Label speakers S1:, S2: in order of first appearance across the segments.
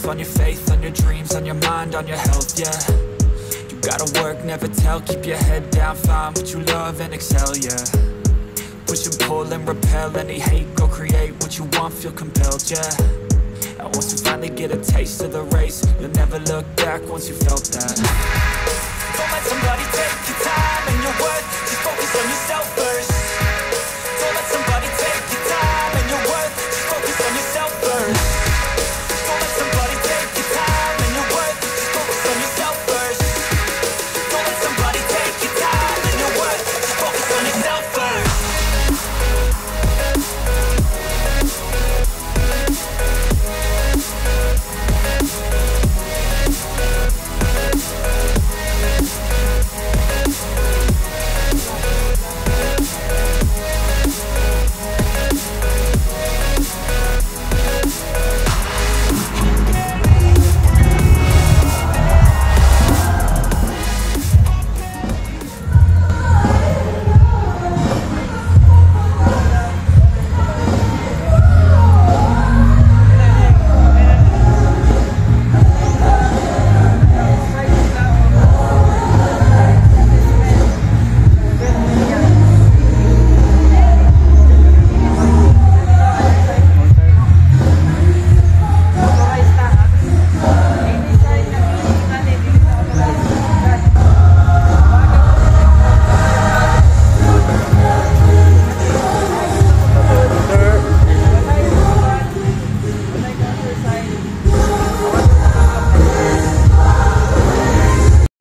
S1: life, on your faith, on your dreams, on your mind, on your health, yeah. You gotta work, never tell, keep your head down, find what you love and excel, yeah. Push and pull and repel any hate, go create what you want, feel compelled, yeah. And once you finally get a taste of the race, you'll never look back once you felt that. Don't let somebody take your time and your worth, just focus on yourself first. Don't let somebody take your time and your worth, just focus on yourself first. Don't let somebody take your time and your worth, just focus on yourself first. Don't let somebody take your time and your worth, just focus on yourself first.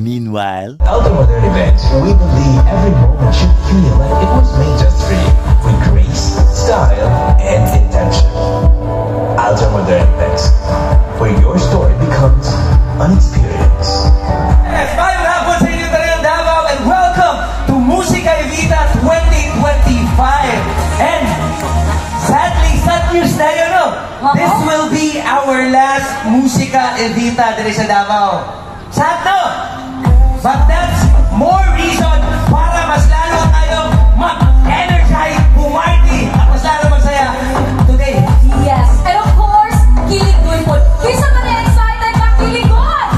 S2: Meanwhile,
S3: Ultramodern Events, we believe every moment should feel like it was made just for you, with grace, style, and intention. Ultramodern Events, where your story becomes an experience.
S4: Yes, magandang hapon sa inyo talagang Davao, and welcome to Musika Evita 2025. And sadly, sad news na yun, no? This will be our last Musika Evita dito sa Davao. Sad, no? But that's more reason para mas lalo tayong mag-energize, bumarty, at mas lalo magsaya today.
S5: Yes, and of course, kilig doon po. Kisa ba na excited ka, kilig doon?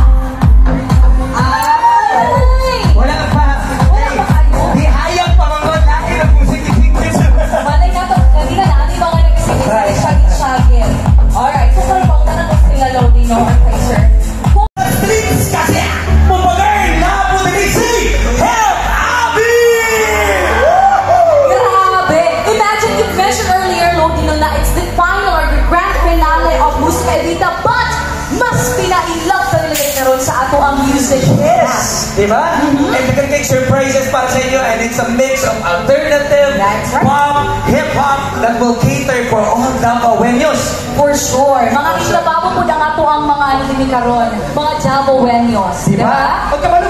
S5: Ay!
S4: Wala pa.
S5: Wala pa kayo.
S4: Di hayang pamangon lagi ng musik-musik.
S5: Malay na to, hindi na natin mga nag-isip sa shagit-shagit. Alright, so sorry pa, unang ko sila loading no, okay sir.
S4: Streets kasi pumagay na po na Help Abby!
S5: Grabe! Imagine you mentioned earlier, Lodi, no, na it's the final or the grand finale of Musika Evita, but mas pina-in-love ka nila karon sa ato ang music.
S4: Yes! Diba? And we're gonna make surprises para sa inyo, and it's a mix of alternative,
S5: That's right.
S4: pop, hip-hop that will cater for all Davaoenos.
S5: For sure. Mga islababo po na nga po ang mga ano din karon, mga Javoenos.
S4: Diba? Pag kabalo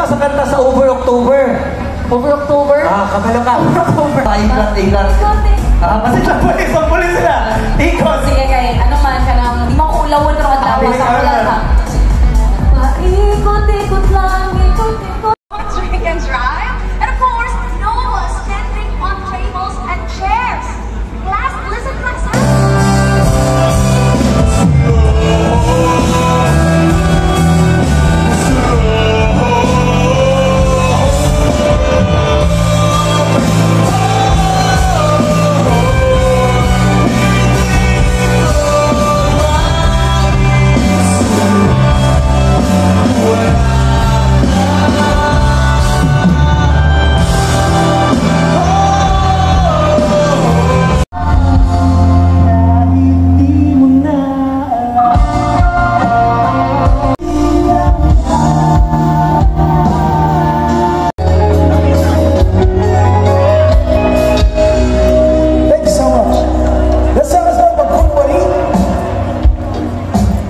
S4: ka sa kanta sa Over October.
S5: Over October?
S4: Kabalo ka.
S5: Over October.
S4: Ikot. Kasi sampulit sila. Ikot.
S5: Sige kayo, ano man ka nang, di makuulawan ka at dapat sa ulan ha. Paikot-ikot lang, ikot-ikot.
S6: Drink and drive, and of course, no standing on tables and chairs. Class, listen class.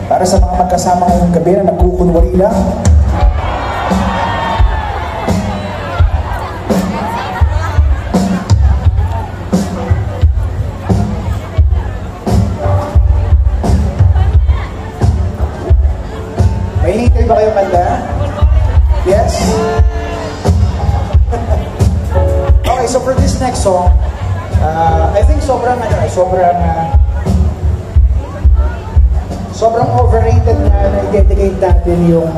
S7: Para sa mga magkasama ngayong gabi na nagkukunwari lang. May hinihintay ba kayo kanta? Yes? Okay, so for this next song, sobrang overrated na i-dedicate natin yung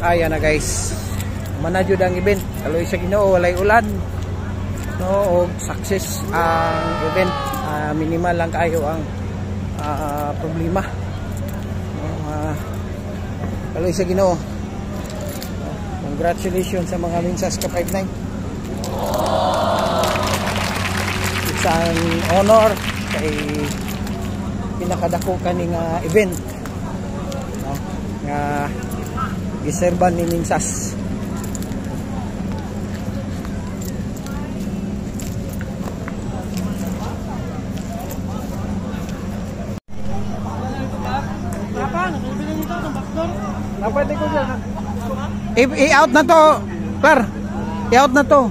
S2: ayan na guys, manadyo ang event kaloy sa Ginoo, walay ulan no, og success ang event. Minimal lang kayo ang problema no, kaloy sa Ginoo. Congratulations sa mga minsas ka 5-9. It's an honor kay pinakadako kaning event no, nga giserban ni minsas. I-out na to, Clar. I-out na to.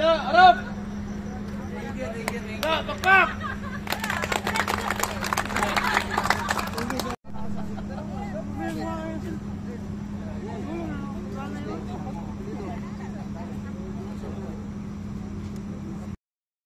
S8: Arap! Pakpak!